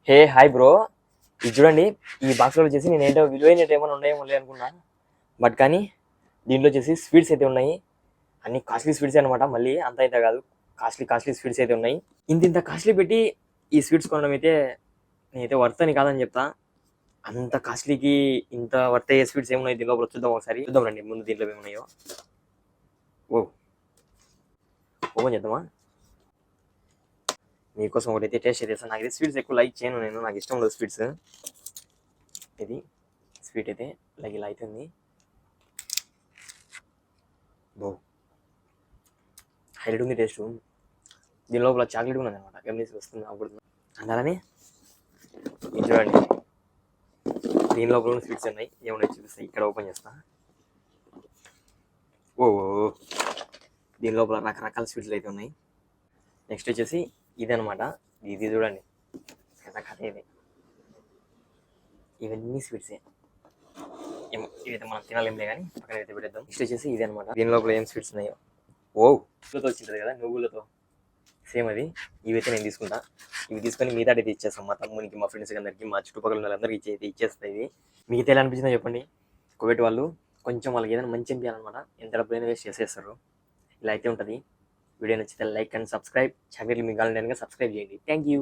Hey hi bro, ఇది చూడండి. ఈ బాక్స్లో వచ్చేసి నేను ఏంటో విలువైనట్టు ఏమైనా ఉన్నాయేమో అనుకున్నా. బట్ కానీ దీంట్లో వచ్చేసి స్వీట్స్ అయితే ఉన్నాయి. అన్ని కాస్ట్లీ స్వీట్స్ అనమాట. మళ్ళీ అంత అయితే కాదు, కాస్ట్లీ స్వీట్స్ అయితే ఉన్నాయి. ఇంత కాస్ట్లీ పెట్టి ఈ స్వీట్స్ కొనడం అయితే నేనైతే వర్త్ అని కాదని చెప్తా. అంత కాస్ట్లీకి ఇంత వర్త్ అయ్యే స్వీట్స్ ఏమున్నాయి దీంట్లో చూద్దాం. ఒకసారి చూద్దాం రండి. ముందు దీంట్లో ఏమున్నాయో ఓపెన్ చేద్దామా. మీకోసం ఒకటి టేస్ట్ చేస్తాను. నాకు స్వీట్స్ ఎక్కువ లైక్ చేయను నేను, నాకు ఇష్టం లేదు స్వీట్స్. ఇది స్వీట్ అయితే ఇలా అవుతుంది. హైలైట్ ఉంది టేస్ట్. దీని లోపల చాక్లెట్ ఉన్నది అనమాట. గమనించి వస్తుంది అప్పుడు. అలానే ఇది చూడండి, దీని లోపల ఉన్న స్వీట్స్ ఉన్నాయి. ఏమన్నా చూపిస్తాయి. ఇక్కడ ఓపెన్ చేస్తా. దీని లోపల రకరకాల స్వీట్స్ అయితే ఉన్నాయి. నెక్స్ట్ వచ్చేసి ఇది అనమాట. ఇది చూడండి కథ ఇది. ఇవన్నీ స్వీట్సే. ఇవైతే మనం తినాలేంలే కానీ పక్కన అయితే పెట్టేద్దాం. నెక్స్ట్ వచ్చేసి ఇది అనమాట. దీని లోపల ఏం స్వీట్స్ ఉన్నాయో నువ్వులతో వచ్చింటుంది కదా, నువ్వులతో సేమ్ అది. ఇవైతే నేను తీసుకుంటా. ఇవి తీసుకొని మిగతా అయితే ఇచ్చేస్తాం మా తమ్మునికి, మా ఫ్రెండ్స్కి అందరికి, మా చుట్టుపక్కల వాళ్ళందరికీ ఇచ్చేస్తాయి. ఇవి మిగతా ఎలా అనిపించిందో చెప్పండి. కోవిడ్ వాళ్ళు కొంచెం వాళ్ళకి ఏదైనా మంచి అనిపించాలన్నమాట. ఎంత డబ్బులైనా వేస్ట్ చేసేస్తారు. ఇలా అయితే ఉంటుంది. వీడియో నచ్చితే లైక్ అండ్ సబ్స్క్రైబ్. చాక్లెట్లు మీకు కావాలంటే సబ్స్క్రైబ్ చేయండి. Thank you.